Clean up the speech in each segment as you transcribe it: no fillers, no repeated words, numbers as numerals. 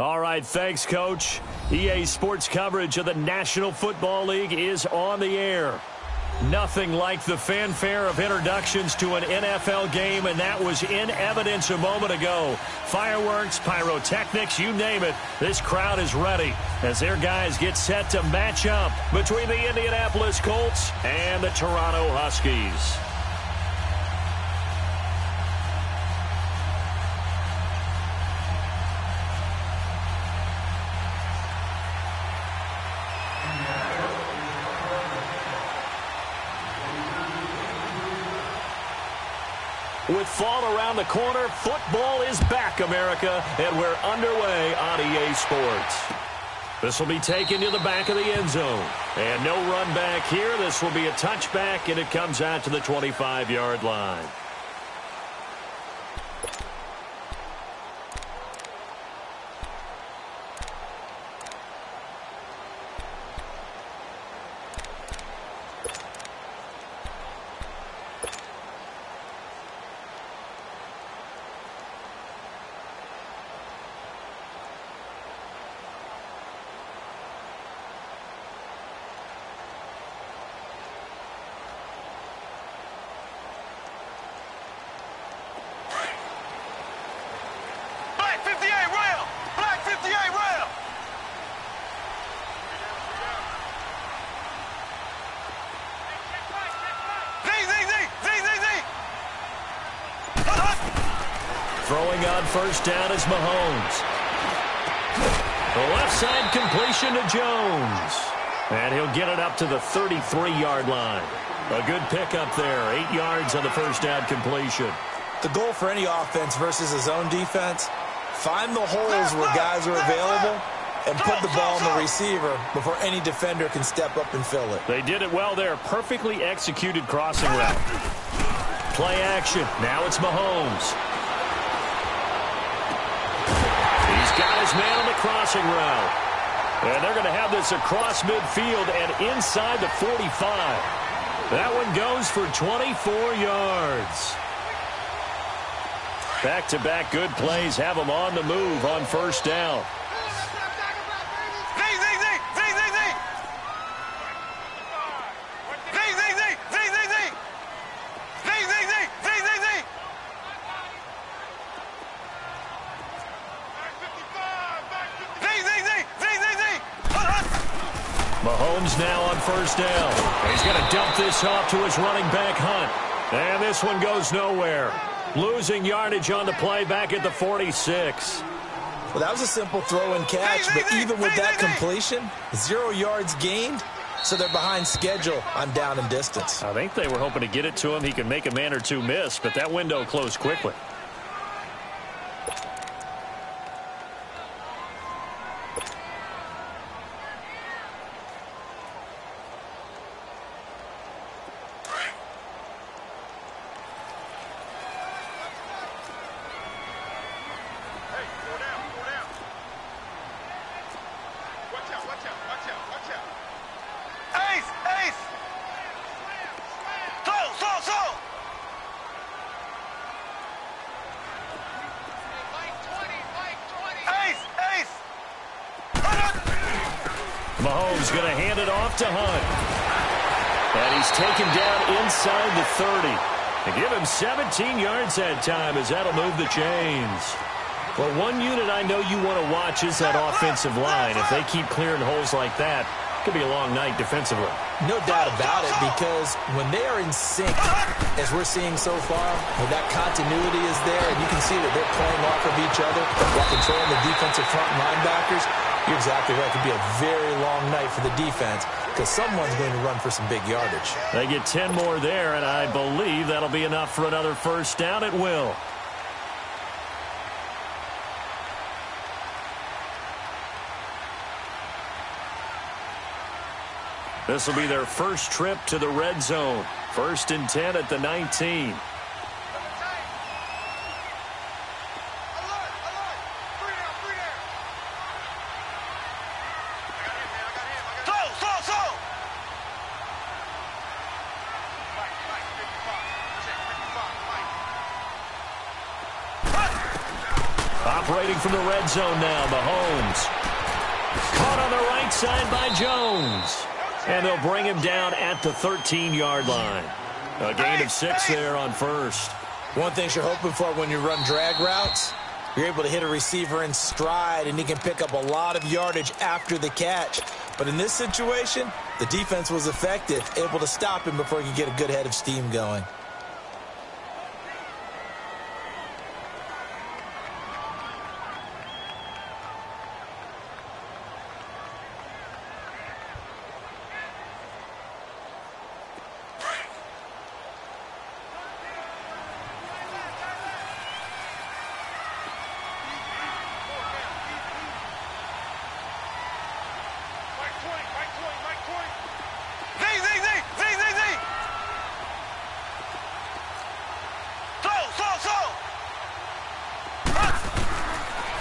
All right, thanks, Coach. EA Sports coverage of the National Football League is on the air. Nothing like the fanfare of introductions to an NFL game, and that was in evidence a moment ago. Fireworks, pyrotechnics, you name it. This crowd is ready as their guys get set to match up between the Indianapolis Colts and the Toronto Huskies. With fall around the corner, football is back, America, and we're underway on EA Sports. This will be taken to the back of the end zone. And no run back here. This will be a touchback, and it comes out to the 25-yard line. Throwing on first down is Mahomes. The left side completion to Jones. And he'll get it up to the 33-yard line. A good pickup there. 8 yards on the first down completion. The goal for any offense versus a zone defense, find the holes where guys are available and put the ball on the receiver before any defender can step up and fill it. They did it well there. Perfectly executed crossing route. Play action. Now it's Mahomes. He's got his man on the crossing route. And they're going to have this across midfield and inside the 45. That one goes for 24 yards. Back-to-back good plays have them on the move on first down. Mahomes now on first down. He's going to dump this off to his running back, Hunt. And this one goes nowhere. Losing yardage on the play back at the 46. Well, that was a simple throw and catch, but even with that completion, 0 yards gained, so they're behind schedule on down and distance. I think they were hoping to get it to him. He could make a man or two miss, but that window closed quickly. Mahomes going to hand it off to Hunt. And he's taken down inside the 30. And give him 17 yards that time as that'll move the chains. Well, one unit I know you want to watch is that offensive line. If they keep clearing holes like that, it could be a long night defensively. No doubt about it, because when they are in sync, as we're seeing so far, when that continuity is there, and you can see that they're playing off of each other while controlling the defensive front linebackers, you're exactly right. It could be a very long night for the defense because someone's going to run for some big yardage. They get 10 more there, and I believe that'll be enough for another first down. It will. This will be their first trip to the red zone. 1st and 10 at the 19. Operating from the red zone now, Mahomes. Caught on the right side by Jones. And they'll bring him down at the 13-yard line. A gain of 6 there on first. One thing you're hoping for when you run drag routes, you're able to hit a receiver in stride, and he can pick up a lot of yardage after the catch. But in this situation, the defense was effective, able to stop him before he could get a good head of steam going.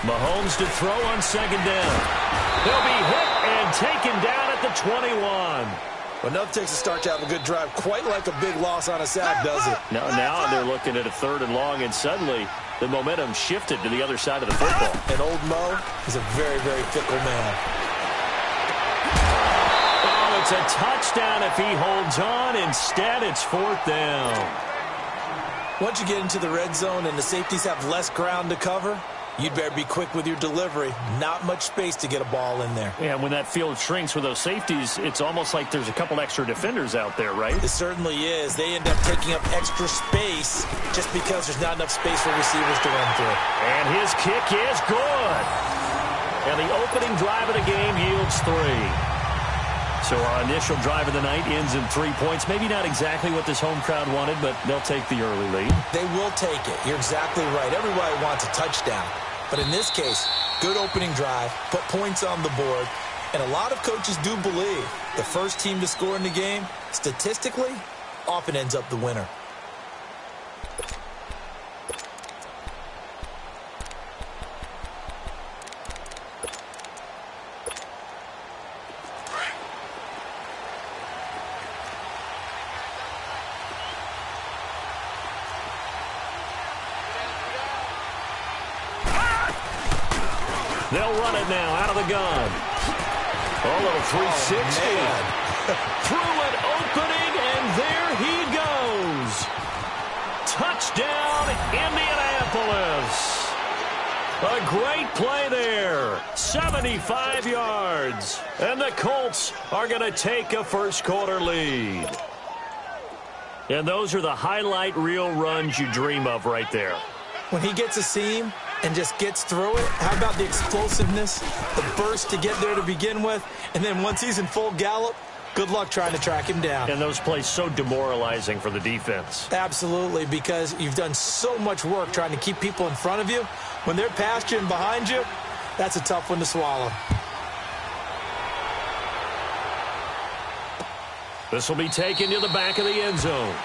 Mahomes to throw on second down. He'll be hit and taken down at the 21. Well, enough takes a start to have a good drive, quite like a big loss on a sack, does it? Now they're looking at a 3rd and long, and suddenly the momentum shifted to the other side of the football. And old Mo is a very, very fickle man. Oh, it's a touchdown if he holds on. Instead, it's 4th down. Once you get into the red zone and the safeties have less ground to cover, you'd better be quick with your delivery. Not much space to get a ball in there. Yeah, when that field shrinks with those safeties, it's almost like there's a couple extra defenders out there, right? It certainly is. They end up taking up extra space just because there's not enough space for receivers to run through. And his kick is good. And the opening drive of the game yields 3. So our initial drive of the night ends in 3 points. Maybe not exactly what this home crowd wanted, but they'll take the early lead. They will take it. You're exactly right. Everybody wants a touchdown. But in this case, good opening drive, put points on the board, and a lot of coaches do believe the first team to score in the game, statistically, often ends up the winner. They'll run it now out of the gun. A little 360. Through an opening, and there he goes. Touchdown, Indianapolis. A great play there. 75 yards. And the Colts are going to take a first-quarter lead. And those are the highlight reel runs you dream of right there. When he gets a seam and just gets through it, how about the explosiveness, the burst to get there to begin with, and then once he's in full gallop, good luck trying to track him down. And those plays so demoralizing for the defense. Absolutely, because you've done so much work trying to keep people in front of you. When they're past you and behind you, that's a tough one to swallow. This will be taken to the back of the end zone.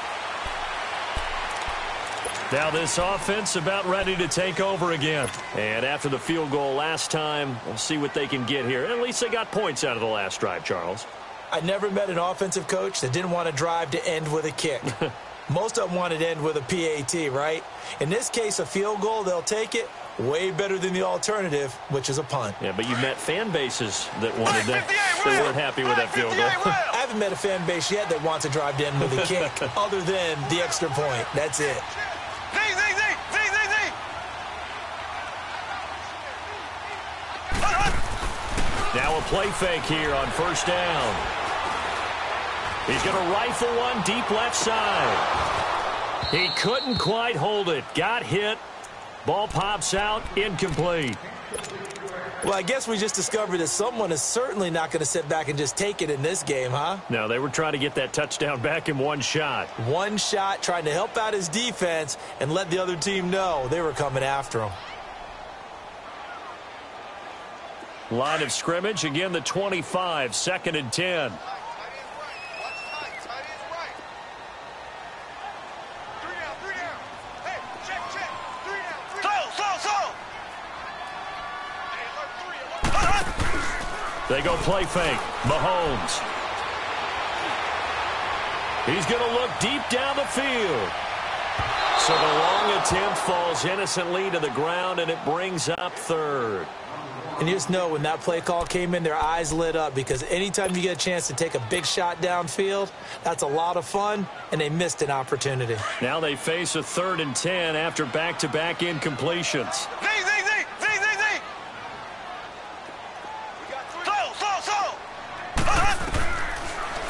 Now this offense about ready to take over again. And after the field goal last time, we'll see what they can get here. At least they got points out of the last drive, Charles. I never met an offensive coach that didn't want a drive to end with a kick. Most of them wanted to end with a PAT, right? In this case, a field goal, they'll take it. Way better than the alternative, which is a punt. Yeah, but you've met fan bases that wanted that. They weren't happy with that field goal. I haven't met a fan base yet that wants a drive to end with a kick, other than the extra point. That's it. Now a play fake here on first down. He's going to rifle one deep left side. He couldn't quite hold it. Got hit. Ball pops out. Incomplete. Well, I guess we just discovered that someone is certainly not going to sit back and just take it in this game, huh? No, they were trying to get that touchdown back in one shot. One shot, trying to help out his defense and let the other team know they were coming after him. Line of scrimmage, again the 25, 2nd and 10. They go play fake. Mahomes. He's going to look deep down the field. So the long attempt falls innocently to the ground, and it brings up third. And you just know when that play call came in, their eyes lit up, because anytime you get a chance to take a big shot downfield, that's a lot of fun, and they missed an opportunity. Now they face a 3rd and 10 after back-to-back incompletions.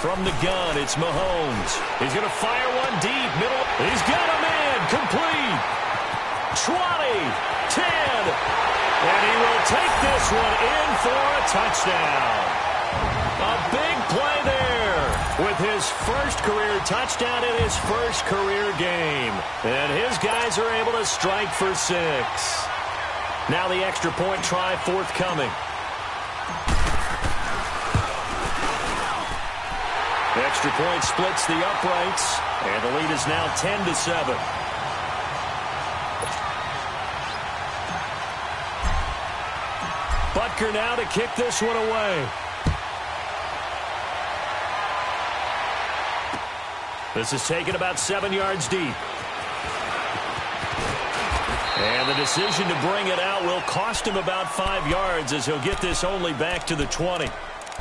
From the gun, it's Mahomes. He's going to fire one deep, middle. He's got a man, complete. 20, 10, and he will take this one in for a touchdown. A big play there with his first career touchdown in his first career game. And his guys are able to strike for 6. Now the extra point try forthcoming. The extra point splits the uprights, and the lead is now 10-7. Butker now to kick this one away. This is taken about 7 yards deep. And the decision to bring it out will cost him about 5 yards, as he'll get this only back to the 20.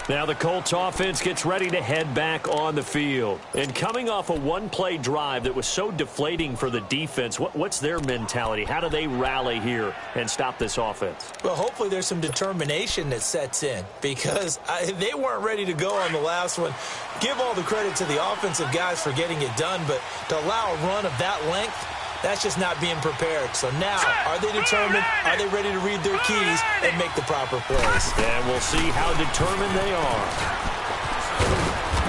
Now the Colts offense gets ready to head back on the field. And coming off a one-play drive that was so deflating for the defense, what's their mentality? How do they rally here and stop this offense? Well, hopefully there's some determination that sets in, because they weren't ready to go on the last one. Give all the credit to the offensive guys for getting it done, but to allow a run of that length, that's just not being prepared. So now, are they determined? Are they ready to read their keys and make the proper plays? And we'll see how determined they are.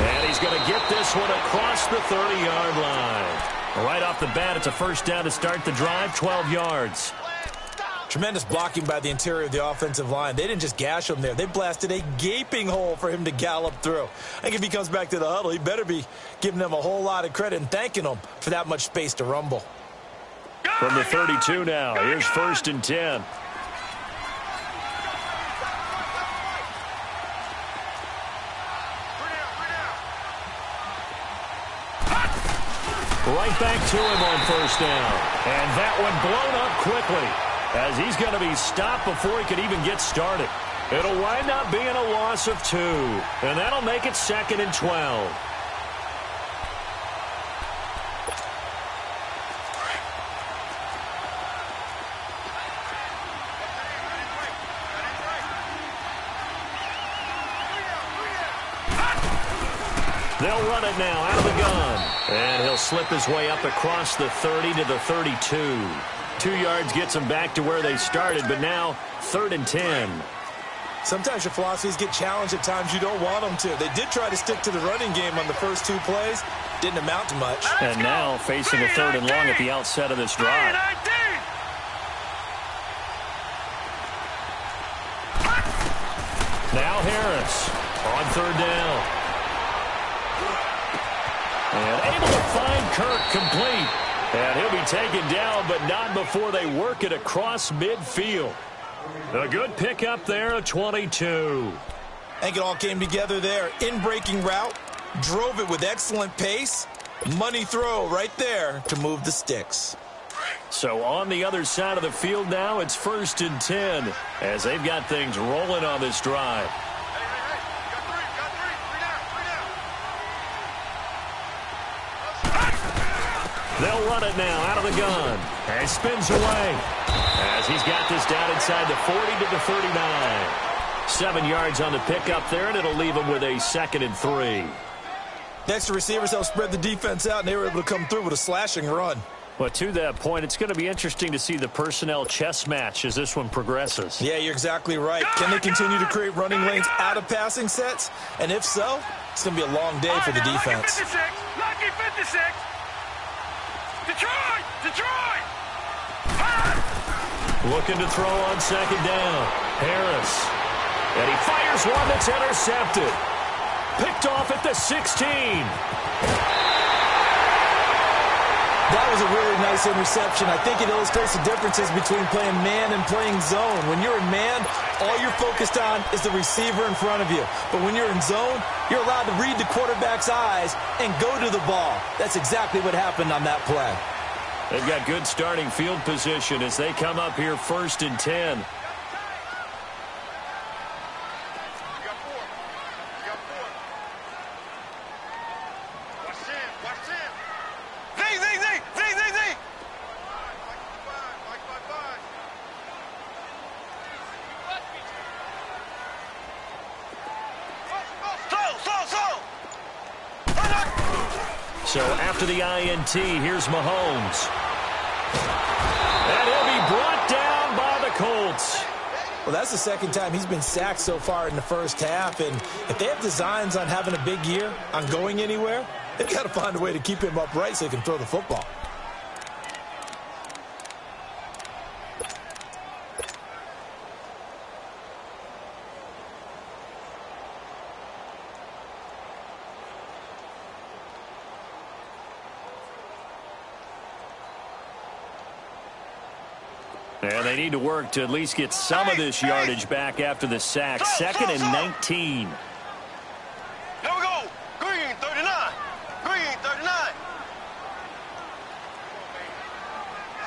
And he's going to get this one across the 30-yard line. Right off the bat, it's a first down to start the drive, 12 yards. Tremendous blocking by the interior of the offensive line. They didn't just gash him there. They blasted a gaping hole for him to gallop through. I think if he comes back to the huddle, he better be giving them a whole lot of credit and thanking them for that much space to rumble. From the 32 now, here's 1st and 10. Right back to him on 1st down. And that one blown up quickly, as he's going to be stopped before he can even get started. It'll wind up being a loss of 2, and that'll make it 2nd and 12. They'll run it now out of the gun. And he'll slip his way up across the 30 to the 32. 2 yards gets him back to where they started, but now 3rd and 10. Sometimes your philosophies get challenged at times you don't want them to. They did try to stick to the running game on the first 2 plays. Didn't amount to much. And now facing a 3rd and long at the outset of this drive. Now Harris on 3rd down. And able to find Kirk complete. And he'll be taken down, but not before they work it across midfield. A good pickup there, a 22. I think it all came together there. In-breaking route, drove it with excellent pace. Money throw right there to move the sticks. So on the other side of the field now, it's 1st and 10, as they've got things rolling on this drive. They'll run it now out of the gun. And spins away as he's got this down inside the 40 to the 39. 7 yards on the pickup there, and it'll leave him with a 2nd and 3. Next, the receivers helped spread the defense out, and they were able to come through with a slashing run. Well, to that point, it's going to be interesting to see the personnel chess match as this one progresses. Yeah, you're exactly right. Can they continue to create running lanes out of passing sets? And if so, it's going to be a long day for the defense. Lucky 56. Detroit! Looking to throw on 2nd down. Harris. And he fires one that's intercepted. Picked off at the 16. That was a really nice interception. I think it illustrates the differences between playing man and playing zone. When you're in man, all you're focused on is the receiver in front of you. But when you're in zone, you're allowed to read the quarterback's eyes and go to the ball. That's exactly what happened on that play. They've got good starting field position as they come up here 1st and 10. So after the INT, here's Mahomes. And he'll be brought down by the Colts. Well, that's the second time he's been sacked so far in the first half. And if they have designs on having a big year, on going anywhere, they've got to find a way to keep him upright so he can throw the football. And they need to work to at least get some of this yardage back after the sack. 2nd and 19. Here we go. Green, 39. Green, 39.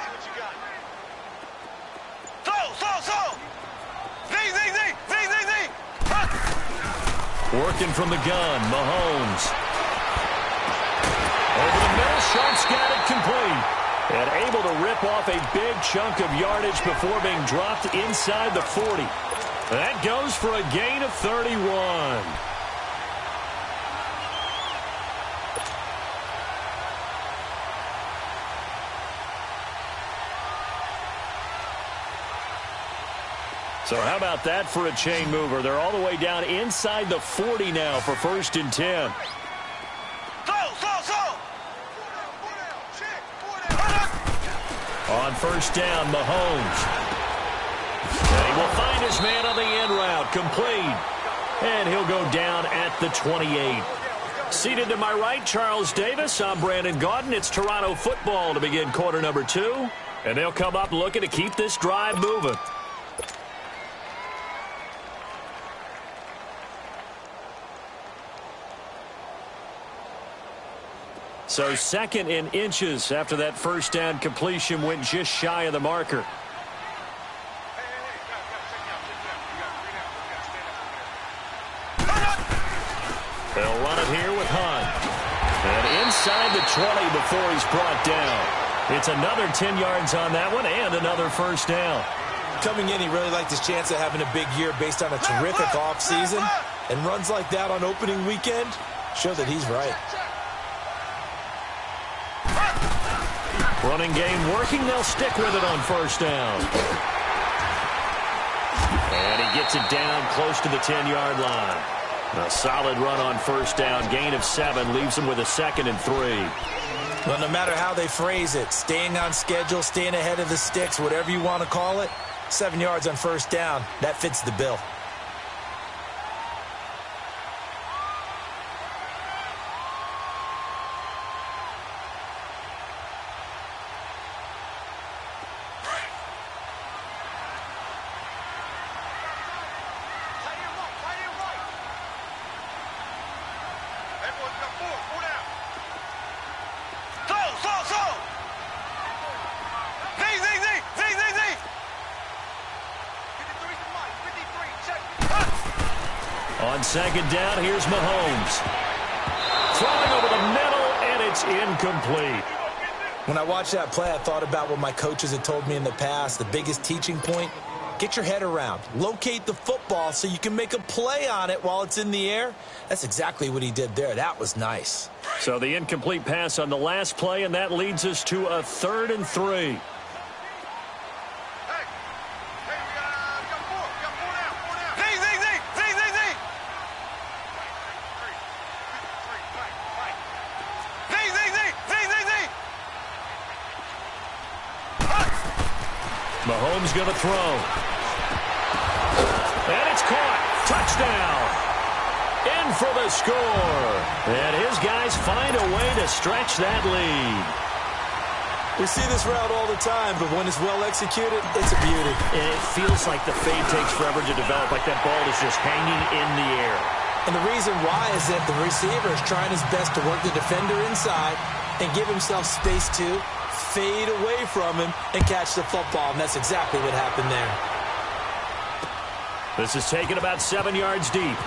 What you got? So. Z. Working from the gun, Mahomes. Over the middle, Sharp's got it complete. And able to rip off a big chunk of yardage before being dropped inside the 40. That goes for a gain of 31. So how about that for a chain mover? They're all the way down inside the 40 now for 1st and 10. On 1st down, Mahomes. And he will find his man on the end route, complete. And he'll go down at the 28. Seated to my right, Charles Davis. I'm Brandon Gaudin. It's Toronto football to begin quarter number 2. And they'll come up looking to keep this drive moving. So 2nd and inches after that 1st down completion went just shy of the marker. They'll run it here with Hunt. And inside the 20 before he's brought down. It's another 10 yards on that one and another 1st down. Coming in, he really liked his chance of having a big year based on a terrific offseason. And runs like that on opening weekend show that he's right. Running game working. They'll stick with it on 1st down. And he gets it down close to the 10-yard line. A solid run on 1st down. Gain of 7 leaves him with a 2nd and 3. Well, no matter how they phrase it, staying on schedule, staying ahead of the sticks, whatever you want to call it, 7 yards on 1st down, that fits the bill. On 2nd down, here's Mahomes. Throwing over the middle, and it's incomplete. When I watched that play, I thought about what my coaches had told me in the past. The biggest teaching point, get your head around. Locate the football so you can make a play on it while it's in the air. That's exactly what he did there. That was nice. So the incomplete pass on the last play, and that leads us to a 3rd and 3. Mahomes going to throw. And it's caught. Touchdown. In for the score. And his guys find a way to stretch that lead. We see this route all the time, but when it's well executed, it's a beauty. And it feels like the fade takes forever to develop, like that ball is just hanging in the air. And the reason why is that the receiver is trying his best to work the defender inside and give himself space to fade away from him and catch the football, and that's exactly what happened there. This is taken about 7 yards deep.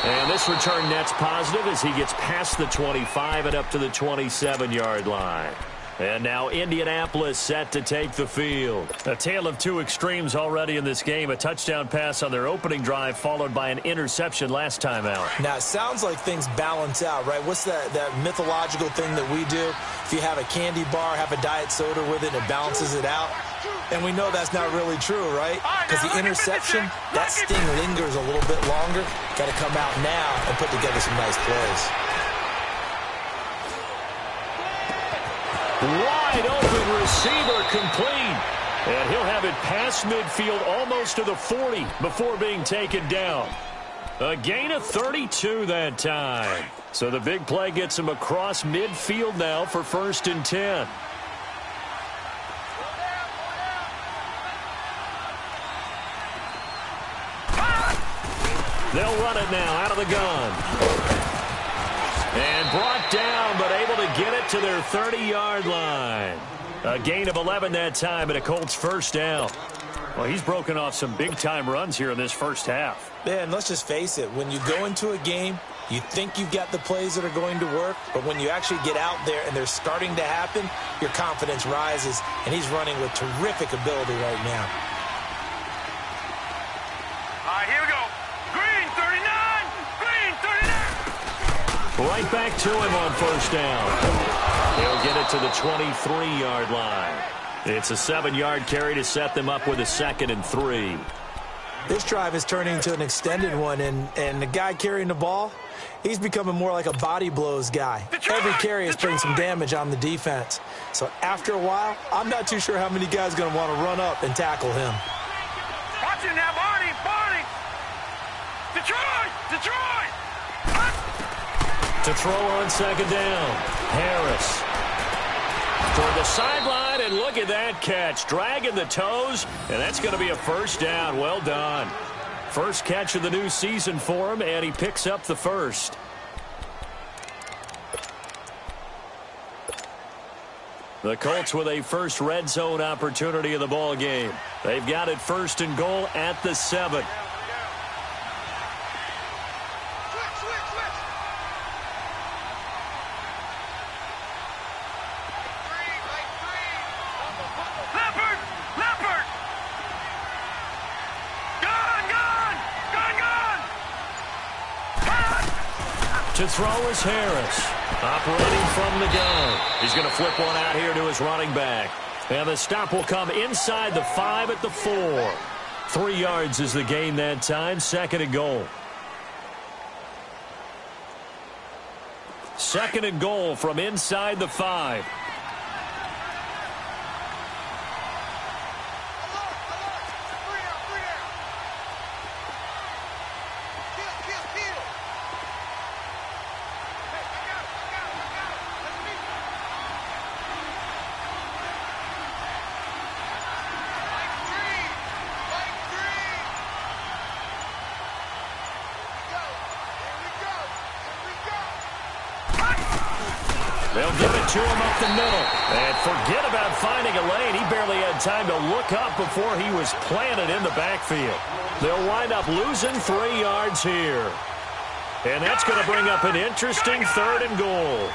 And this return net's positive as he gets past the 25 and up to the 27-yard line. And now Indianapolis set to take the field. A tale of two extremes already in this game. A touchdown pass on their opening drive followed by an interception last time out. Now, it sounds like things balance out, right? What's that mythological thing that we do? If you have a candy bar, have a diet soda with it, it balances it out. And we know that's not really true, right? Because the interception, that sting lingers a little bit longer. Got to come out now and put together some nice plays. Wide open receiver complete. And he'll have it past midfield almost to the 40 before being taken down. A gain of 32 that time. So the big play gets him across midfield now for 1st and 10. They'll run it now out of the gun. And brought down, but able to get it to their 30-yard line. A gain of 11 that time and a Colts first down. Well, he's broken off some big-time runs here in this first half. Man, let's just face it. When you go into a game, you think you've got the plays that are going to work, but when you actually get out there and they're starting to happen, your confidence rises, and he's running with terrific ability right now. All right, here we go. Green 39! Green 39! Right back to him on first down. He'll get it to the 23-yard line. It's a 7-yard carry to set them up with a 2nd and 3. This drive is turning into an extended one, and the guy carrying the ball, he's becoming more like a body blows guy. Every carry is putting some damage on the defense. So after a while, I'm not too sure how many guys are going to want to run up and tackle him. Watch it now, Barney! Barney! Detroit! Detroit! To throw on 2nd down, Harris. Toward the sideline, and look at that catch. Dragging the toes, and that's going to be a first down. Well done. First catch of the new season for him, and he picks up the first. The Colts with a first red zone opportunity in the ball game. They've got it 1st and goal at the 7. To throw is Harris. Operating from the gun. He's going to flip one out here to his running back. And the stop will come inside the 5 at the 4. 3 yards is the gain that time. 2nd and goal. 2nd and goal from inside the 5. They'll give it to him up the middle. And forget about finding a lane. He barely had time to look up before he was planted in the backfield. They'll wind up losing 3 yards here. And that's going to bring up an interesting 3rd and goal.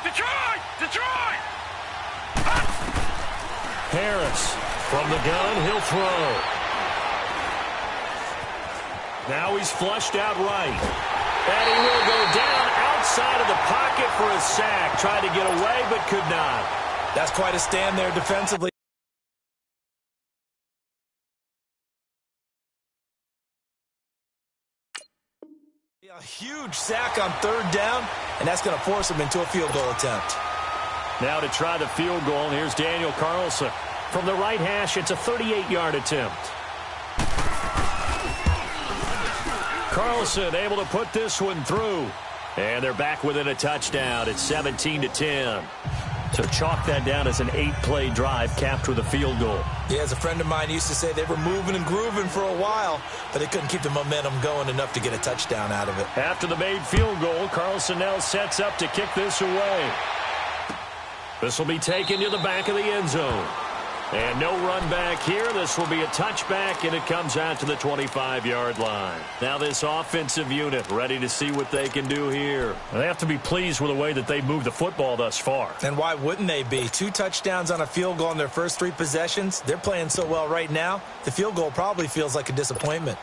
Detroit! Detroit! Harris from the gun, he'll throw. Now he's flushed out right. And he will go down outside of the pocket for a sack. Tried to get away, but could not. That's quite a stand there defensively. A huge sack on 3rd down, and that's going to force him into a field goal attempt. Now to try the field goal, and here's Daniel Carlson. From the right hash, it's a 38-yard attempt. Carlson able to put this one through. And they're back within a touchdown. It's 17-10. So chalk that down as an 8-play drive capped with a field goal. Yeah, as a friend of mine used to say, they were moving and grooving for a while, but they couldn't keep the momentum going enough to get a touchdown out of it. After the made field goal, Carlson now sets up to kick this away. This will be taken to the back of the end zone. And no run back here. This will be a touchback, and it comes out to the 25-yard line. Now this offensive unit ready to see what they can do here. They have to be pleased with the way that they've moved the football thus far. And why wouldn't they be? 2 touchdowns on a field goal in their first 3 possessions. They're playing so well right now, the field goal probably feels like a disappointment.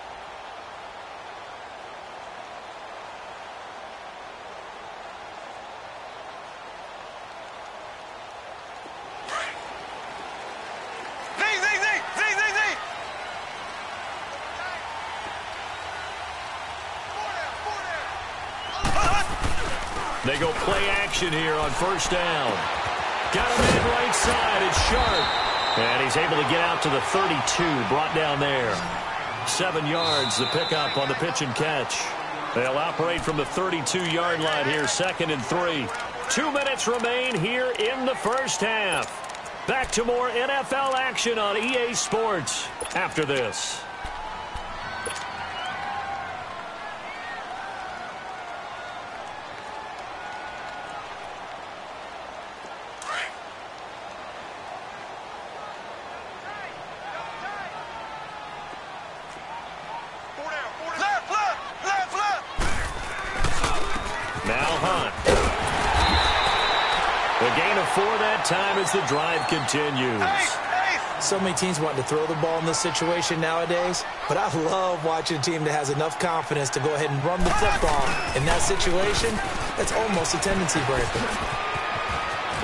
They go play action here on first down. Got him in right side. It's Sharp. And he's able to get out to the 32. Brought down there. 7 yards, the pickup on the pitch and catch. They'll operate from the 32-yard line here, 2nd and 3. 2 minutes remain here in the first half. Back to more NFL action on EA Sports after this. Time as the drive continues. So many teams want to throw the ball in this situation nowadays, but I love watching a team that has enough confidence to go ahead and run the football. In that situation, that's almost a tendency breaker.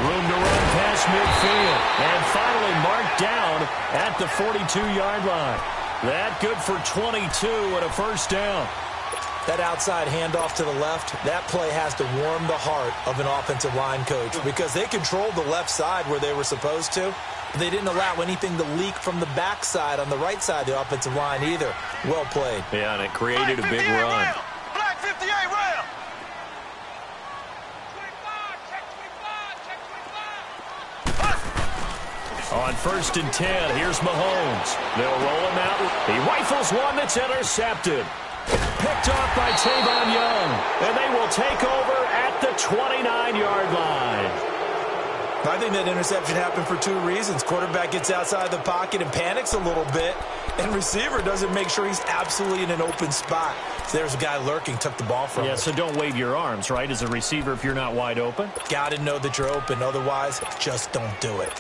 Room to run past midfield, and finally marked down at the 42-yard line. That good for 22 and a first down. That outside handoff to the left, that play has to warm the heart of an offensive line coach because they controlled the left side where they were supposed to, but they didn't allow anything to leak from the backside on the right side of the offensive line either. Well played. Yeah, and it created a big run. Black 58 rail. On 1st and 10, here's Mahomes. They'll roll him out. He rifles one that's intercepted. Picked off by Tavon Young, and they will take over at the 29-yard line. I think that interception happened for 2 reasons. Quarterback gets outside the pocket and panics a little bit, and receiver doesn't make sure he's absolutely in an open spot. So there's a guy lurking, took the ball from him. Yeah, so don't wave your arms, right, as a receiver if you're not wide open. Got to know that you're open. Otherwise, just don't do it.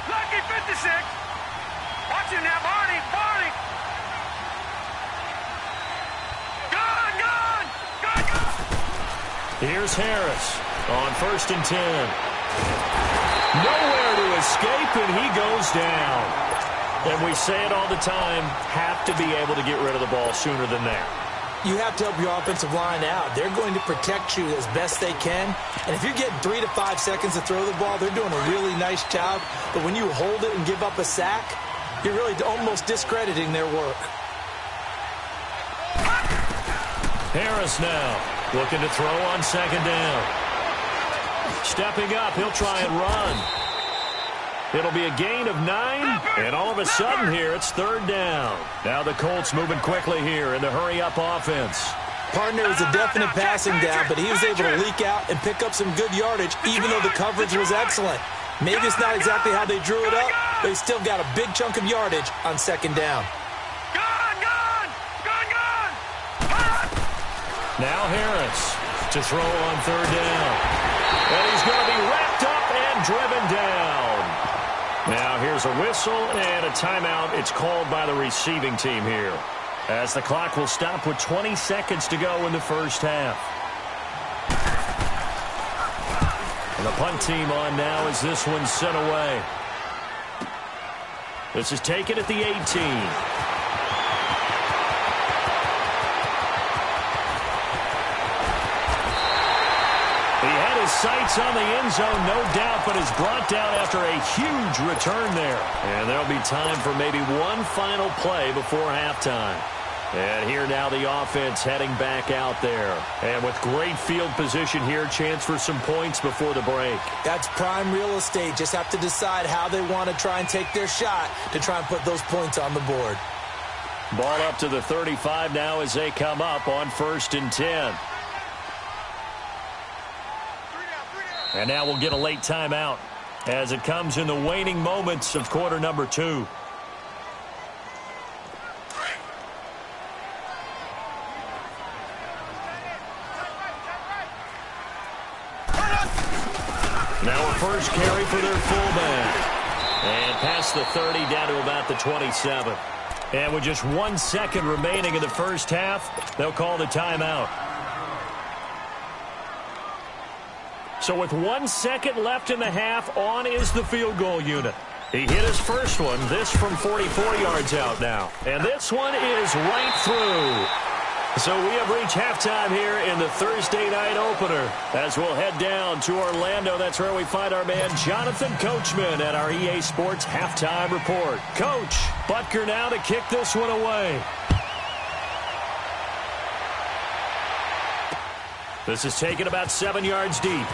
Lucky 56. Watch him now, Barney. Gone. Here's Harris on 1st and 10. Nowhere to escape, and he goes down. And we say it all the time, have to be able to get rid of the ball sooner than that. You have to help your offensive line out. They're going to protect you as best they can. And if you're getting 3 to 5 seconds to throw the ball, they're doing a really nice job. But when you hold it and give up a sack, you're really almost discrediting their work. Harris now looking to throw on 2nd down. Stepping up, he'll try and run. It'll be a gain of 9, and all of a sudden here, it's 3rd down. Now the Colts moving quickly here in the hurry-up offense. Partner was a definite passing down, but he was able to leak out and pick up some good yardage, even though the coverage was excellent. Maybe it's not exactly how they drew it up, but he still got a big chunk of yardage on 2nd down. Gone. Now Harris to throw on 3rd down. And he's going to be wrapped up and driven down. Now here's a whistle and a timeout. It's called by the receiving team here, as the clock will stop with 20 seconds to go in the first half. And the punt team on now as this one's sent away. This is taken at the 18. Sights on the end zone, no doubt, but is brought down after a huge return there. And there'll be time for maybe one final play before halftime. And here now the offense heading back out there. And with great field position here, chance for some points before the break. That's prime real estate. Just have to decide how they want to try and take their shot to try and put those points on the board. Ball up to the 35 now as they come up on 1st and 10. And now we'll get a late timeout as it comes in the waning moments of quarter number 2. Now a first carry for their fullback. And past the 30 down to about the 27. And with just 1 second remaining in the first half, they'll call the timeout. So with 1 second left in the half, on is the field goal unit. He hit his first one, this from 44 yards out now. And this one is right through. So we have reached halftime here in the Thursday night opener. As we'll head down to Orlando, that's where we find our man Jonathan Coachman at our EA Sports Halftime Report. Coach, Butker now to kick this one away. This is taken about 7 yards deep.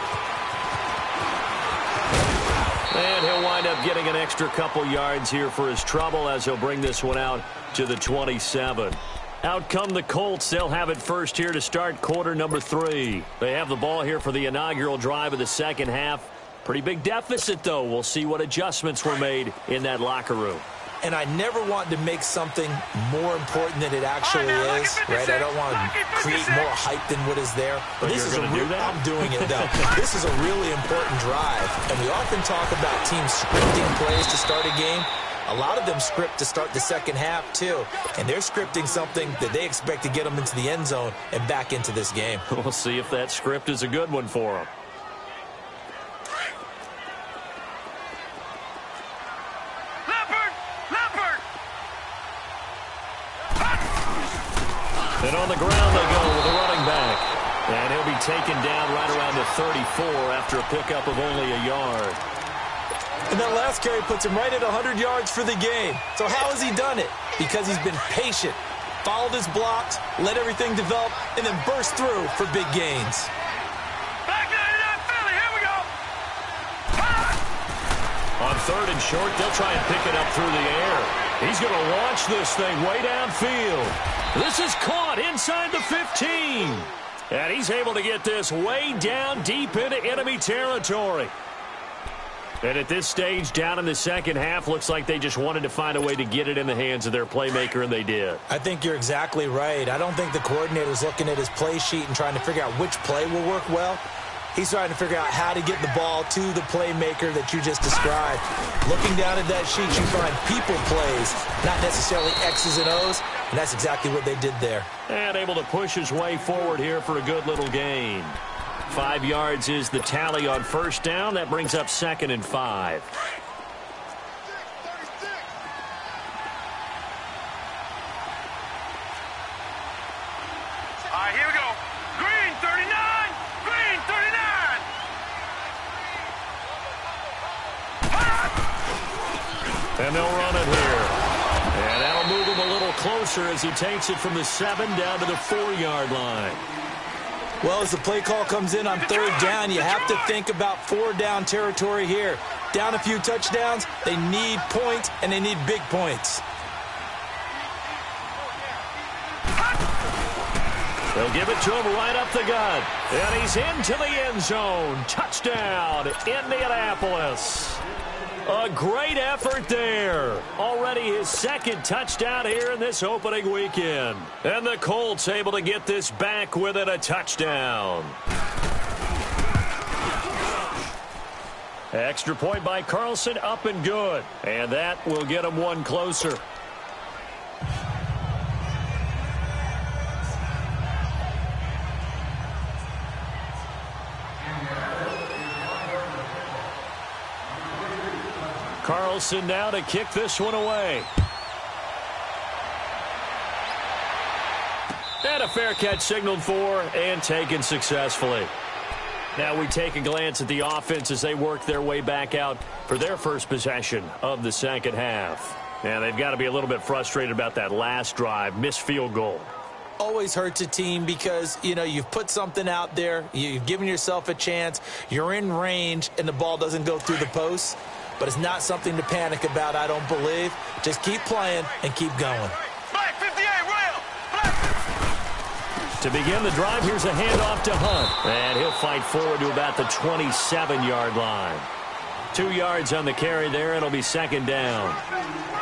And he'll wind up getting an extra couple yards here for his trouble as he'll bring this one out to the 27. Out come the Colts. They'll have it first here to start quarter number 3. They have the ball here for the inaugural drive of the second half. Pretty big deficit, though. We'll see what adjustments were made in that locker room. And I never want to make something more important than it actually is, right? I don't want to create more hype than what is there. But this is I'm doing it, though. This is a really important drive. And we often talk about teams scripting plays to start a game. A lot of them script to start the second half, too. And they're scripting something that they expect to get them into the end zone and back into this game. We'll see if that script is a good one for them. And on the ground they go with a running back. And he'll be taken down right around the 34 after a pickup of only a yard. And that last carry puts him right at 100 yards for the game. So how has he done it? Because he's been patient, followed his blocks, let everything develop, and then burst through for big gains. Back 99 Philly, here we go. On 3rd and short, they'll try and pick it up through the air. He's going to launch this thing way downfield. This is caught inside the 15. And he's able to get this way down deep into enemy territory. And at this stage, down in the second half, looks like they just wanted to find a way to get it in the hands of their playmaker, and they did. I think you're exactly right. I don't think the coordinator's looking at his play sheet and trying to figure out which play will work well. He's trying to figure out how to get the ball to the playmaker that you just described. Looking down at that sheet, you find people plays, not necessarily X's and O's, and that's exactly what they did there. And able to push his way forward here for a good little gain. 5 yards is the tally on first down. That brings up 2nd and 5. All right, here we go. Green 39. Green 39. And they'll run it here. And that'll move him a little closer as he takes it from the 7 down to the 4-yard line. Well, as the play call comes in on 3rd down, you have to think about 4-down territory here. Down a few touchdowns, they need points, and they need big points. They'll give it to him right up the gut. And he's into the end zone. Touchdown, Indianapolis. A great effort there. Already his 2nd touchdown here in this opening weekend. And the Colts able to get this back within a touchdown. Extra point by Carlson, up and good. And that will get him one closer. Carlson now to kick this one away. And a fair catch signaled for and taken successfully. Now we take a glance at the offense as they work their way back out for their first possession of the second half. And they've got to be a little bit frustrated about that last drive, missed field goal. Always hurts a team because, you know, you've put something out there, you've given yourself a chance, you're in range, and the ball doesn't go through the post. But it's not something to panic about, I don't believe. Just keep playing and keep going. Black 58, rail! Black. To begin the drive, here's a handoff to Hunt. And he'll fight forward to about the 27-yard line. 2 yards on the carry there. It'll be second down.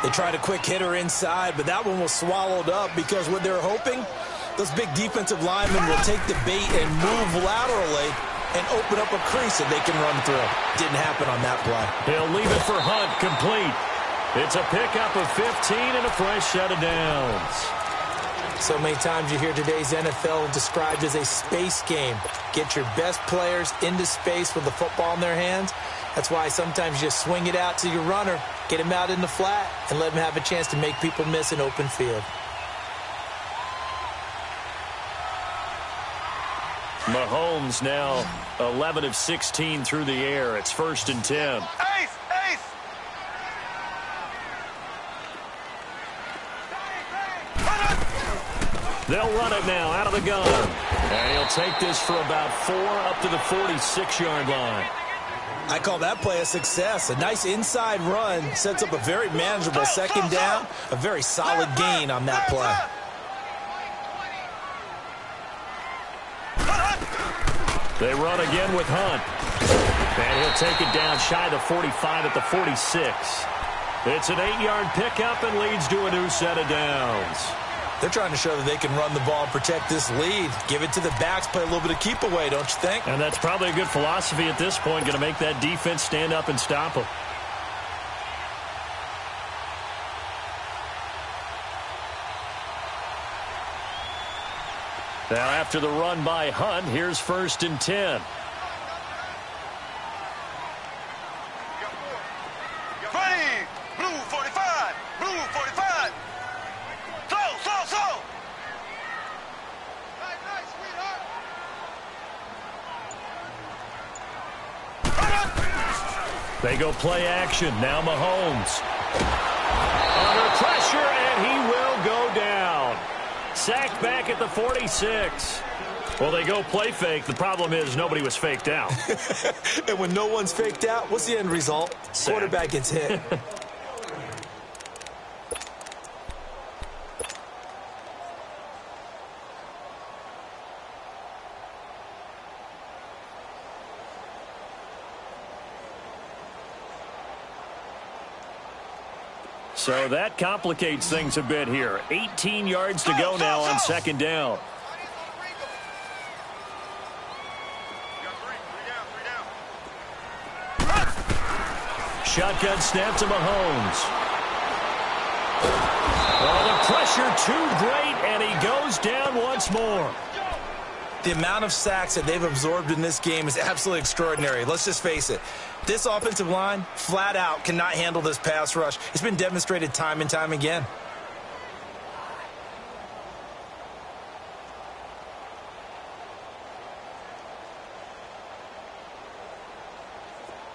They tried a quick hitter inside, but that one was swallowed up because what they're hoping, those big defensive linemen will take the bait and move laterally and open up a crease that they can run through. Didn't happen on that play. He'll leave it for Hunt, complete. It's a pickup of 15 and a fresh set of downs. So many times you hear today's NFL described as a space game. Get your best players into space with the football in their hands. That's why sometimes you just swing it out to your runner, get him out in the flat, and let him have a chance to make people miss an open field. Mahomes now 11 of 16 through the air. It's 1st and 10. Ace! Ace! They'll run it now out of the gun. And he'll take this for about 4 up to the 46-yard line. I call that play a success. A nice inside run sets up a very manageable second down. A very solid gain on that play. They run again with Hunt. And he'll take it down shy of the 45 at the 46. It's an 8-yard pickup and leads to a new set of downs. They're trying to show that they can run the ball and protect this lead. Give it to the backs, play a little bit of keep away, don't you think? And that's probably a good philosophy at this point, going to make that defense stand up and stop them. Now after the run by Hunt, here's 1st and 10. Ready! Blue 45! Blue 45! Slow! They go play action. Now Mahomes. Under pressure, and he will go down. Sacked back at the 46. Well, they go play fake. The problem is nobody was faked out. And when no one's faked out, what's the end result? Sack. Quarterback gets hit. So that complicates things a bit here. 18 yards to go now on second down. Shotgun snap to Mahomes. Oh, the pressure too great, and he goes down once more. The amount of sacks that they've absorbed in this game is absolutely extraordinary. Let's just face it. This offensive line, flat out, cannot handle this pass rush. It's been demonstrated time and time again.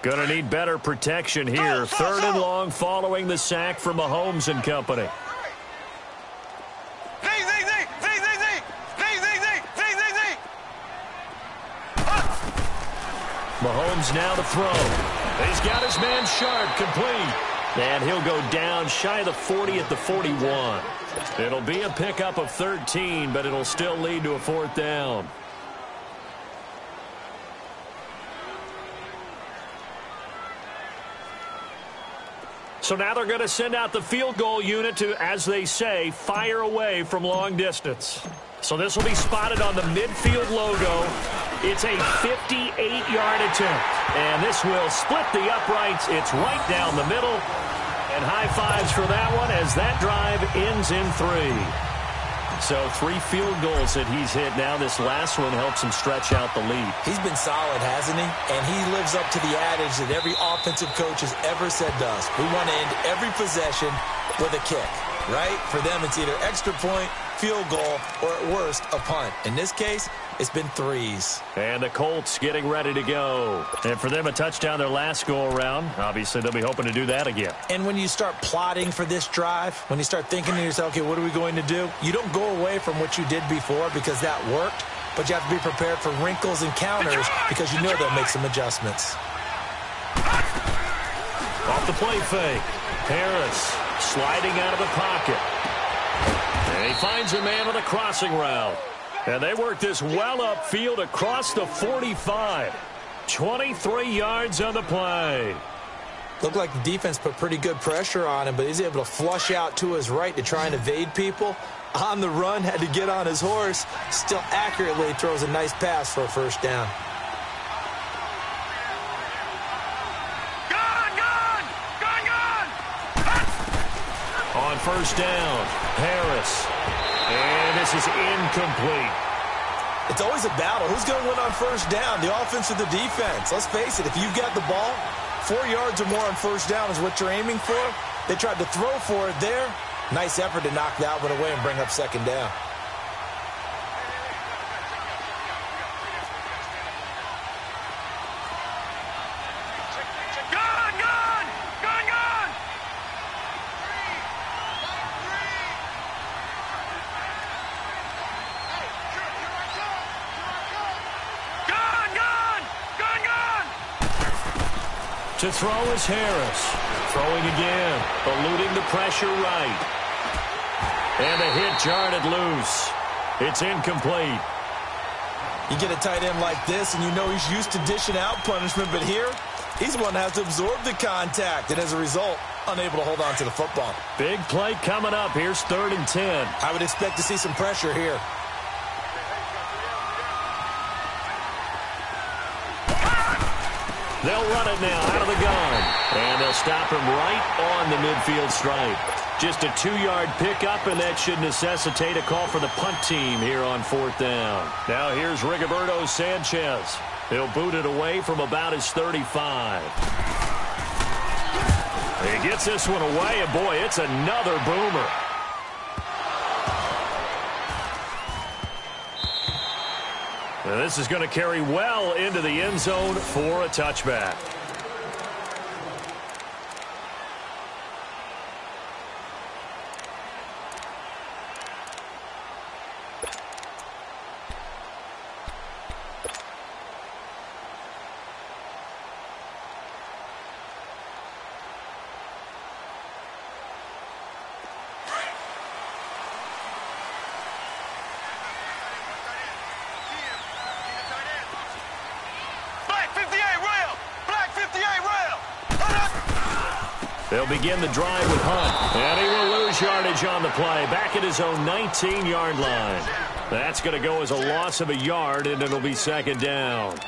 Going to need better protection here. 3rd and long following the sack from Mahomes and company. Mahomes now to throw. He's got his man sharp, complete. And he'll go down shy of the 40 at the 41. It'll be a pickup of 13, but it'll still lead to a 4th down. So now they're going to send out the field goal unit to, as they say, fire away from long distance. So this will be spotted on the midfield logo. It's a 58-yard attempt. And this will split the uprights. It's right down the middle. And high fives for that one as that drive ends in 3. So 3 field goals that he's hit now. This last one helps him stretch out the lead. He's been solid, hasn't he? And he lives up to the adage that every offensive coach has ever said to us. We want to end every possession with a kick. right? For them, it's either extra point, field goal, or at worst, a punt. In this case, it's been threes. And the Colts getting ready to go. And for them, a touchdown their last go-around. Obviously, they'll be hoping to do that again. And when you start plotting for this drive, when you start thinking to yourself, okay, what are we going to do? You don't go away from what you did before because that worked, but you have to be prepared for wrinkles and counters because you know they'll make some adjustments. Off the play fake. Harris sliding out of the pocket. And he finds a man on a crossing route. And they work this well upfield across the 45. 23 yards on the play. Looked like the defense put pretty good pressure on him, but he's able to flush out to his right to try and evade people. On the run, had to get on his horse. Still accurately throws a nice pass for a first down. On first down, Harris. And this is incomplete. It's always a battle. Who's going to win on first down, the offense or the defense? Let's face it, if you've got the ball, 4 yards or more on first down is what you're aiming for. They tried to throw for it there. Nice effort to knock that one away and bring up second down. To throw is Harris. Throwing again. Eluding the pressure right. And a hit jarred it loose. It's incomplete. You get a tight end like this, and you know he's used to dishing out punishment, but here, he's the one that has to absorb the contact, and as a result, unable to hold on to the football. Big play coming up. Here's 3rd and 10. I would expect to see some pressure here. They'll run it now out of the gun. And they'll stop him right on the midfield stripe. Just a 2-yard pickup, and that should necessitate a call for the punt team here on 4th down. Now here's Rigoberto Sanchez. He'll boot it away from about his 35. He gets this one away, and boy, it's another boomer. And this is going to carry well into the end zone for a touchback. They'll begin the drive with Hunt. And he will lose yardage on the play. Back at his own 19-yard line. That's going to go as a loss of a yard, and it'll be 2nd down.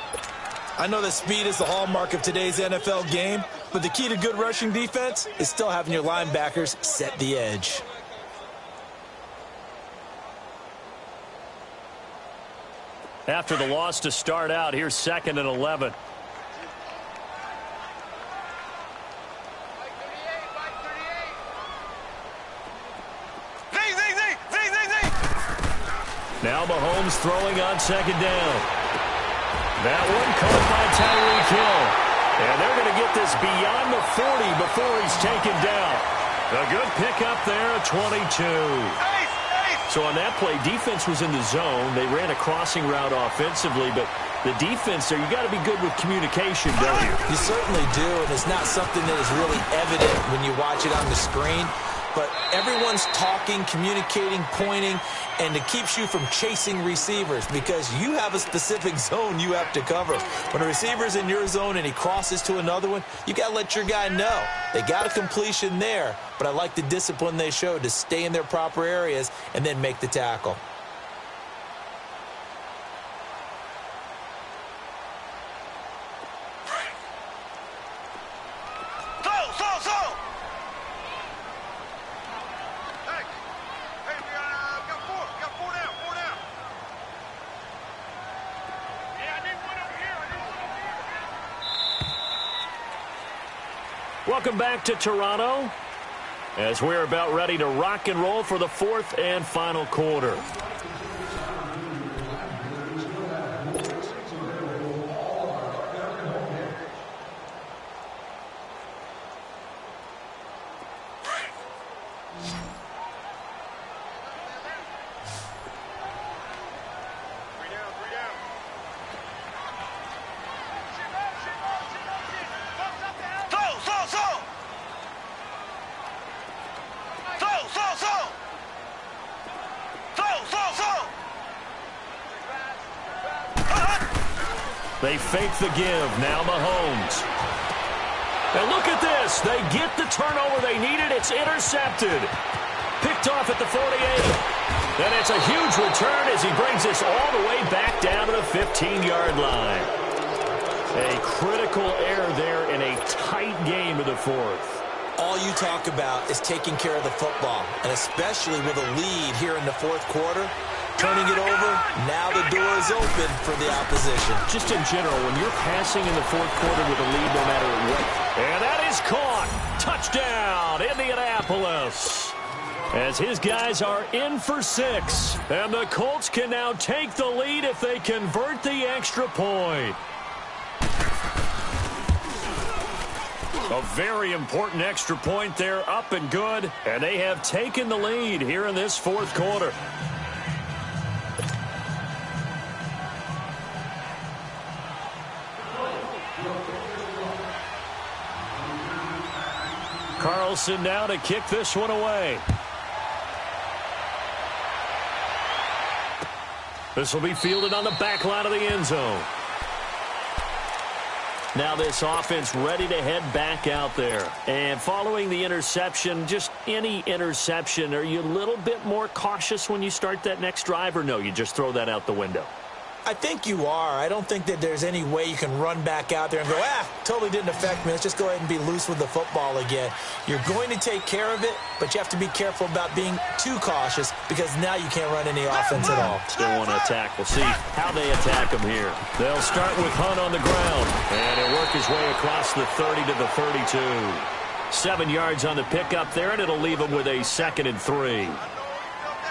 I know that speed is the hallmark of today's NFL game, but the key to good rushing defense is still having your linebackers set the edge. After the loss to start out, here's 2nd and 11. Now Mahomes throwing on 2nd down. That one caught by Tyreek Hill. And they're going to get this beyond the 40 before he's taken down. A good pickup there at 22. So on that play, defense was in the zone. They ran a crossing route offensively, but the defense there, you got to be good with communication, don't you? You certainly do, and it's not something that is really evident when you watch it on the screen. But everyone's talking, communicating, pointing, and it keeps you from chasing receivers because you have a specific zone you have to cover. When a receiver's in your zone and he crosses to another one, you got to let your guy know. They got a completion there, but I like the discipline they showed to stay in their proper areas and then make the tackle. Welcome back to Toronto. as we're about ready to rock and roll for the fourth and final quarter. They fake the give. Now Mahomes. And look at this. They get the turnover they needed. It's intercepted. Picked off at the 48. And it's a huge return as he brings this all the way back down to the 15-yard line. A critical error there in a tight game of the fourth. All you talk about is taking care of the football, and especially with a lead here in the fourth quarter. Turning it over, now the door is open for the opposition. Just in general, when you're passing in the fourth quarter with a lead, no matter what. And that is caught. Touchdown, Indianapolis. As his guys are in for 6. And the Colts can now take the lead if they convert the extra point. A very important extra point there, up and good. And they have taken the lead here in this fourth quarter. Carlson now to kick this one away. This will be fielded on the back line of the end zone. Now this offense ready to head back out there. And following the interception, just any interception, are you a little bit more cautious when you start that next drive, or no, you just throw that out the window? I think you are. I don't think that there's any way you can run back out there and go, totally didn't affect me. Let's just go ahead and be loose with the football again. You're going to take care of it, but you have to be careful about being too cautious because now you can't run any offense at all. Still want to attack. We'll see how they attack him here. They'll start with Hunt on the ground, and he'll work his way across the 30 to the 32. 7 yards on the pickup there, and it'll leave him with a 2nd and 3.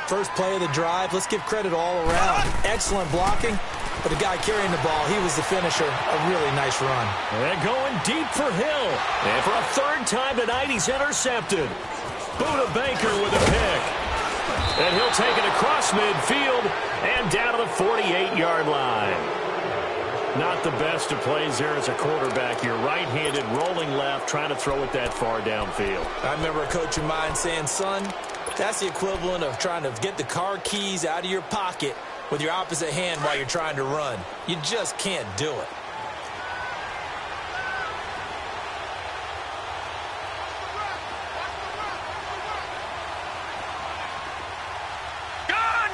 First play of the drive, let's give credit all around. Excellent blocking, but the guy carrying the ball, he was the finisher. A really nice run. And going deep for Hill. And for a 3rd time tonight, he's intercepted. Buda Baker with a pick. And he'll take it across midfield and down to the 48-yard line. Not the best of plays there as a quarterback. You're right-handed, rolling left, trying to throw it that far downfield. I remember a coach of mine saying, son, that's the equivalent of trying to get the car keys out of your pocket with your opposite hand while you're trying to run. You just can't do it. Gone!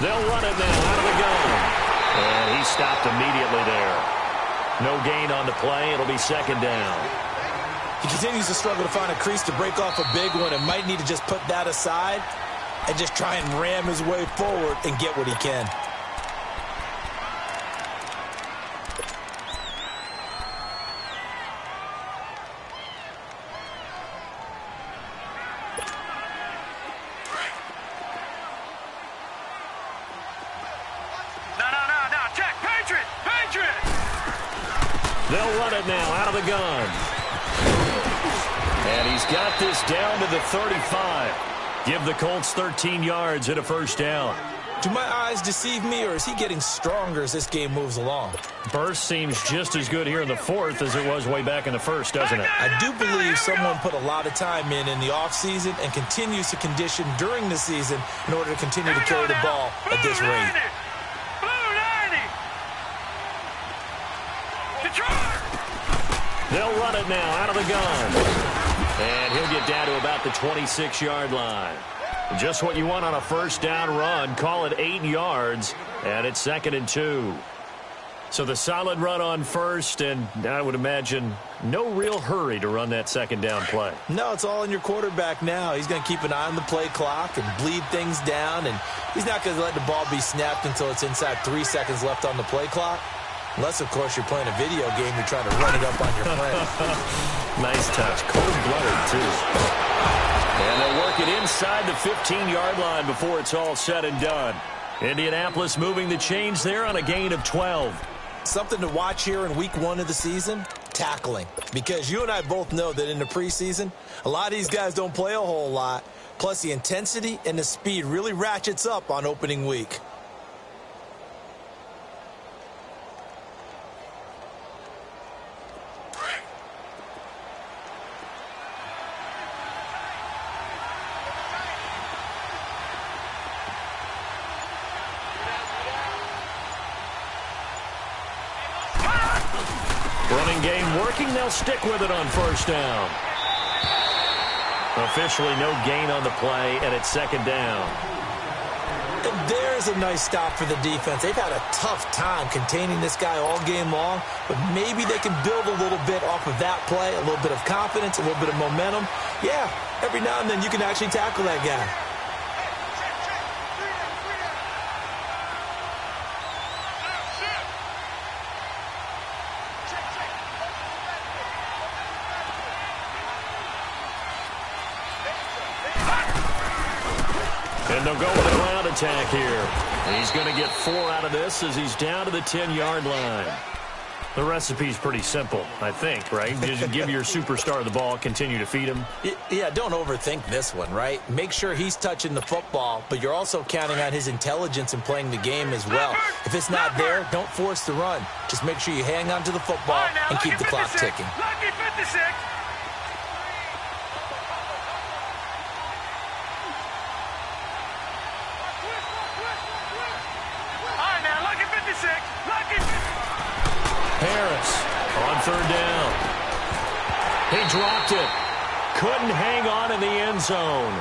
They'll run it now out of the gun. And he stopped immediately there. No gain on the play. It'll be 2nd down. He continues to struggle to find a crease to break off a big one and might need to just put that aside and just try and ram his way forward and get what he can. They'll run it now out of the gun. And he's got this down to the 35. Give the Colts 13 yards and a 1st down. Do my eyes deceive me, or is he getting stronger as this game moves along? Burst seems just as good here in the 4th as it was way back in the 1st, doesn't it? I do believe someone put a lot of time in the offseason and continues to condition during the season in order to continue to carry the ball at this rate. They'll run it now out of the gun. And he'll get down to about the 26-yard line. Just what you want on a 1st down run. Call it 8 yards. And it's 2nd and 2. So the solid run on first, and I would imagine no real hurry to run that second down play. No, it's all in your quarterback now. He's going to keep an eye on the play clock and bleed things down, and he's not going to let the ball be snapped until it's inside 3 seconds left on the play clock. Unless, of course, you're playing a video game, you're trying to run it up on your friend. Nice touch. Cold-blooded, too. And they'll work it inside the 15-yard line before it's all said and done. Indianapolis moving the chains there on a gain of 12. Something to watch here in week 1 of the season, tackling. Because you and I both know that in the preseason, a lot of these guys don't play a whole lot. Plus, the intensity and the speed really ratchets up on opening week. Running game working. They'll stick with it on first down. Officially no gain on the play, and it's second down. And there's a nice stop for the defense. They've had a tough time containing this guy all game long, but maybe they can build a little bit off of that play, a little bit of confidence, a little bit of momentum. Yeah, every now and then you can actually tackle that guy. And they'll go with a ground attack here. He's going to get 4 out of this as he's down to the 10-yard line. The recipe's pretty simple, I think, right? Just give your superstar the ball, continue to feed him. Yeah, don't overthink this one, right? Make sure he's touching the football, but you're also counting on his intelligence in playing the game as well. If it's not there, don't force the run. Just make sure you hang on to the football and keep the clock ticking. Lucky 56. Harris on third down. He dropped it. Couldn't hang on in the end zone.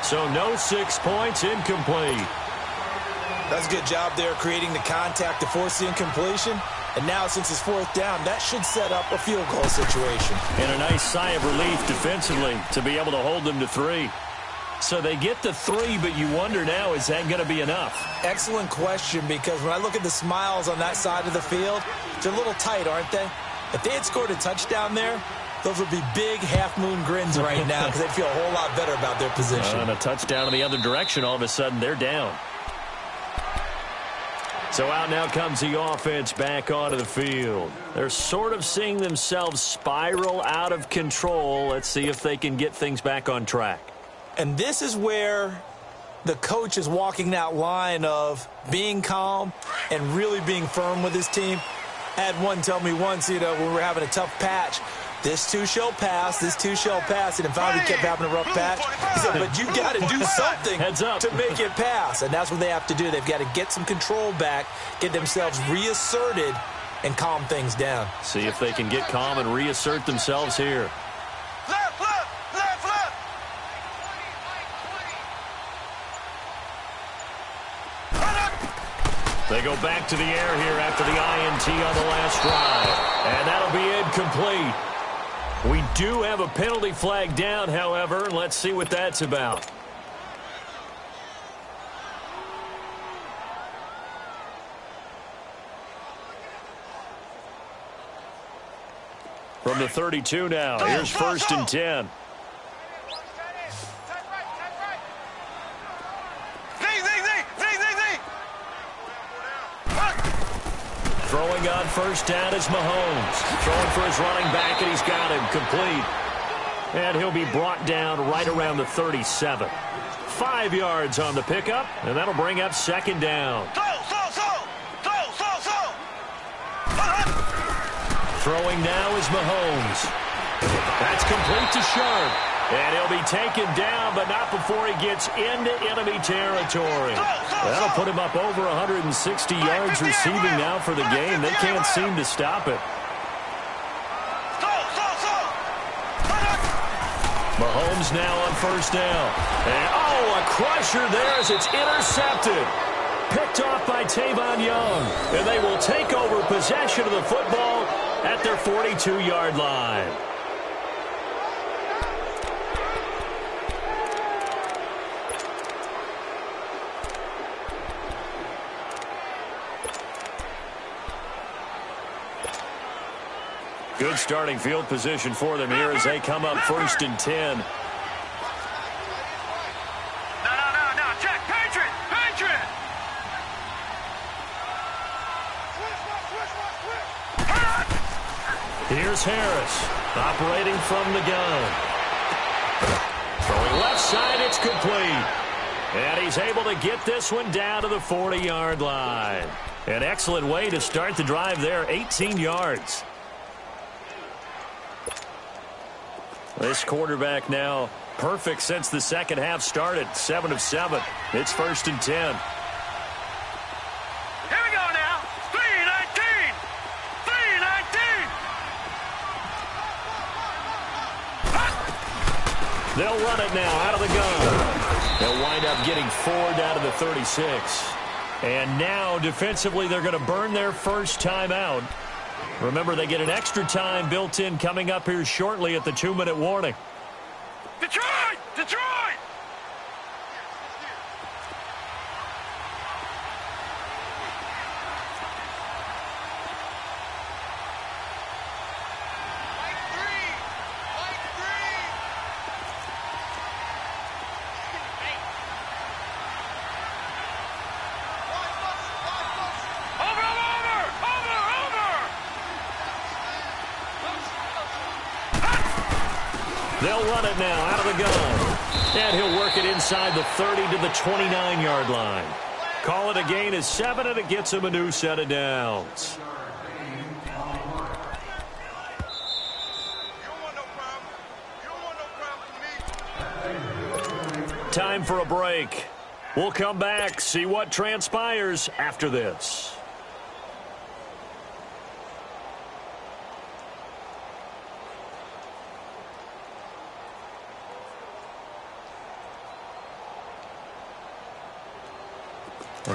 So no 6 points, incomplete. That's a good job there creating the contact to force the incompletion. And now since it's fourth down, that should set up a field goal situation. And a nice sigh of relief defensively to be able to hold them to 3. So they get the 3, but you wonder now, is that going to be enough? Excellent question, because when I look at the smiles on that side of the field, they're a little tight, aren't they? If they had scored a touchdown there, those would be big half-moon grins right now because they'd feel a whole lot better about their position. And a touchdown in the other direction, all of a sudden they're down. So out now comes the offense back onto the field. They're sort of seeing themselves spiral out of control. Let's see if they can get things back on track. And this is where the coach is walking that line of being calm and really being firm with his team. I had one tell me once, when we were having a tough patch, this too shall pass, this too shall pass. And finally kept having a rough patch. He said, but you got to do something to make it pass. And that's what they have to do. They've got to get some control back, get themselves reasserted, and calm things down. See if they can get calm and reassert themselves here. Left, left, left, left. They go back to the air here after the INT on the last drive. And that'll be incomplete. We do have a penalty flag down, however, and let's see what that's about. From the 32 now, here's first and 10. Throwing on first down is Mahomes. Throwing for his running back, and he's got him complete. And he'll be brought down right around the 37. 5 yards on the pickup, and that'll bring up second down. Throwing now is Mahomes. That's complete to Sharp. And he'll be taken down, but not before he gets into enemy territory. That'll put him up over 160 yards receiving now for the game. They can't seem to stop it. Mahomes now on first down. And, a crusher there as it's intercepted. Picked off by Tavon Young. And they will take over possession of the football at their 42-yard line. Good starting field position for them here as they come up 1st and 10. No, check, Patriot. Here's Harris, operating from the gun. Throwing left side, it's complete. And he's able to get this one down to the 40-yard line. An excellent way to start the drive there, 18 yards. This quarterback now perfect since the second half started. 7 of 7. It's 1st and 10. Here we go now. 3-19. 3-19. They'll run it now out of the gun. They'll wind up getting 4 down to the 36. And now defensively they're going to burn their first time out. Remember, they get an extra time built in coming up here shortly at the 2-minute warning. Detroit! They'll run it now out of the gun. And he'll work it inside the 30 to the 29-yard line. Call it a gain of 7, and it gets him a new set of downs. Time for a break. We'll come back, see what transpires after this.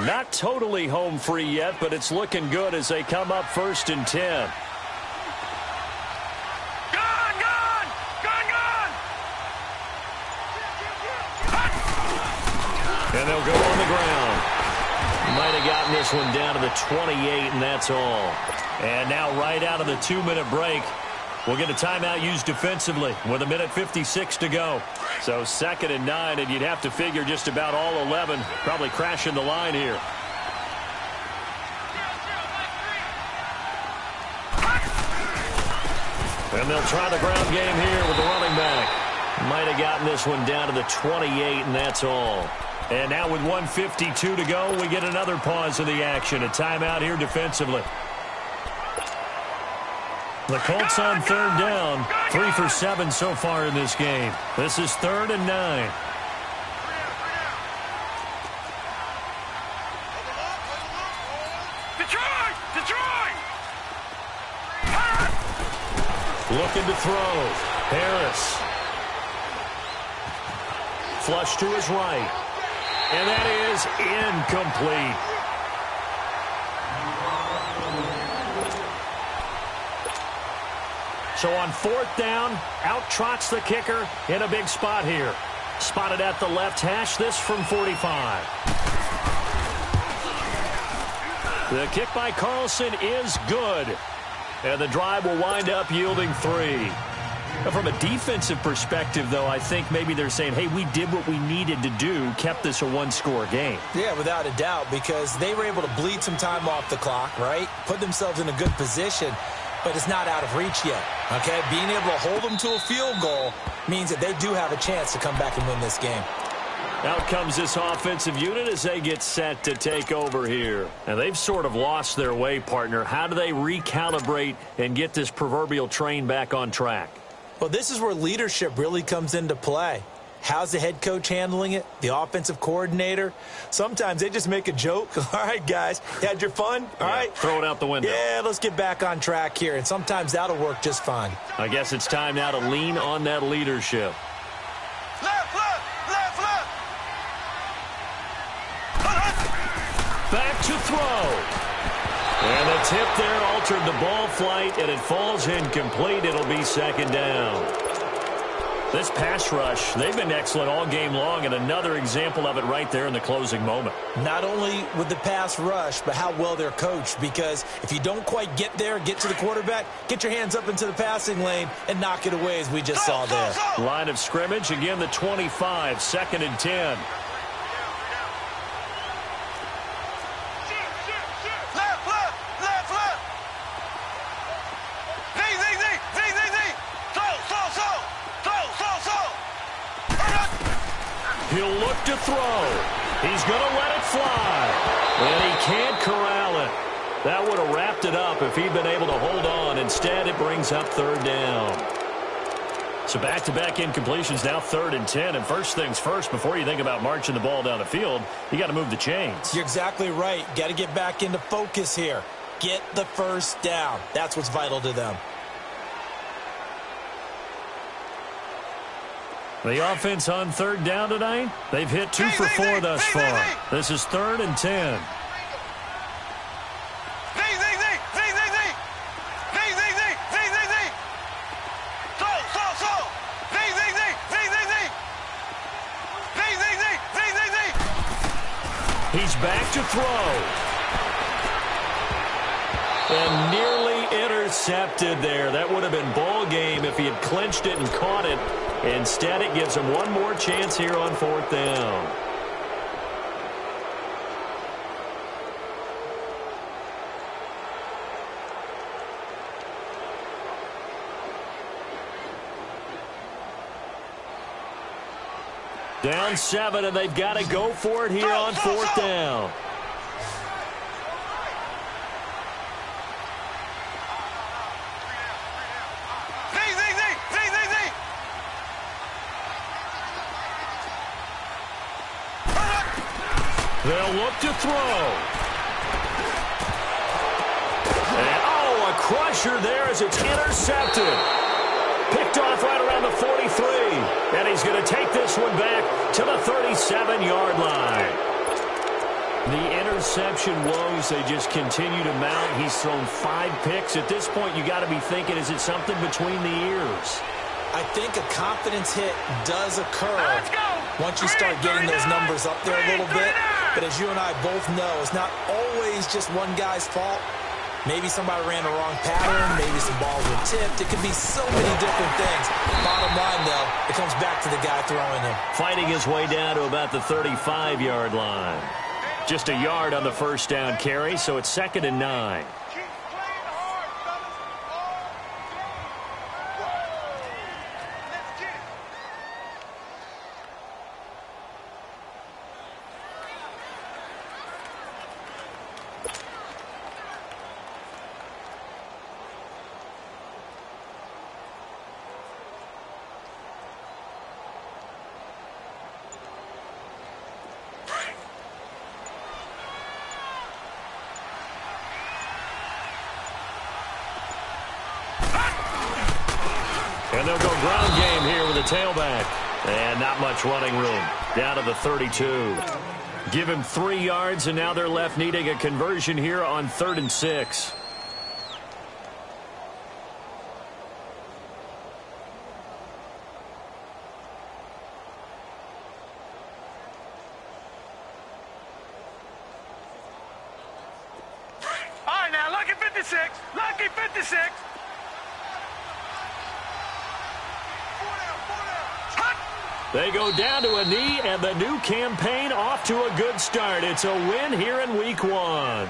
Not totally home free yet, but it's looking good as they come up 1st and 10. And they'll go on the ground. Might have gotten this one down to the 28, and that's all. And now right out of the 2-minute break, we'll get a timeout used defensively with 1:56 to go. So 2nd and 9, and you'd have to figure just about all 11 probably crashing the line here. And they'll try the ground game here with the running back. Might have gotten this one down to the 28, and that's all. And now with 1:52 to go, we get another pause of the action. A timeout here defensively. The Colts on 3rd down, 3 for 7 so far in this game. This is 3rd and 9. Detroit! Looking to throw. Harris. Flush to his right. And that is incomplete. So on 4th down, out trots the kicker in a big spot here. Spotted at the left hash, this from 45. The kick by Carlson is good. And the drive will wind up yielding 3. From a defensive perspective, though, I think maybe they're saying, hey, we did what we needed to do, kept this a one-score game. Yeah, without a doubt, because they were able to bleed some time off the clock, right? Put themselves in a good position, but it's not out of reach yet, okay? Being able to hold them to a field goal means that they do have a chance to come back and win this game. Out comes this offensive unit as they get set to take over here. And they've sort of lost their way, partner. How do they recalibrate and get this proverbial train back on track? Well, this is where leadership really comes into play. How's the head coach handling it? The offensive coordinator? Sometimes they just make a joke. All right, guys, had your fun? All right. Throw it out the window. Yeah, let's get back on track here. And sometimes that'll work just fine. I guess it's time now to lean on that leadership. to throw. And the tip there altered the ball flight, and it falls incomplete. It'll be second down. This pass rush, they've been excellent all game long, and another example of it right there in the closing moment. Not only with the pass rush, but how well they're coached, because if you don't quite get there, get to the quarterback, get your hands up into the passing lane and knock it away, as we just saw there. Line of scrimmage, again the 25, 2nd and 10. He'll look to throw. He's going to let it fly. And he can't corral it. That would have wrapped it up if he'd been able to hold on. Instead, it brings up 3rd down. So back-to-back incompletions, now 3rd and 10. And first things first, before you think about marching the ball down the field, you got to move the chains. You're exactly right. Got to get back into focus here. Get the first down. That's what's vital to them. The offense on 3rd down tonight, they've hit 2 for 4 thus far. This is 3rd and 10. He's back to throw. And nearly intercepted there. That would have been ball game if he had clinched it and caught it. Instead, it gives him one more chance here on 4th down. Down 7, and they've got to go for it here on 4th down. They'll look to throw. And, a crusher there as it's intercepted. Picked off right around the 43. And he's going to take this one back to the 37-yard line. The interception woes, they just continue to mount. He's thrown 5 picks. At this point, you got to be thinking, is it something between the ears? I think a confidence hit does occur once you start getting those numbers up there a little bit. But as you and I both know, it's not always just one guy's fault. Maybe somebody ran the wrong pattern. Maybe some balls were tipped. It could be so many different things. Bottom line, though, it comes back to the guy throwing them. Fighting his way down to about the 35-yard line. Just a yard on the first down carry, so it's 2nd and 9. And they'll go ground game here with a tailback. And not much running room. Down to the 32. Give him 3 yards, and now they're left needing a conversion here on 3rd and 6. All right, now, lucky 56. Lucky 56. They go down to a knee, and the new campaign off to a good start. It's a win here in Week 1.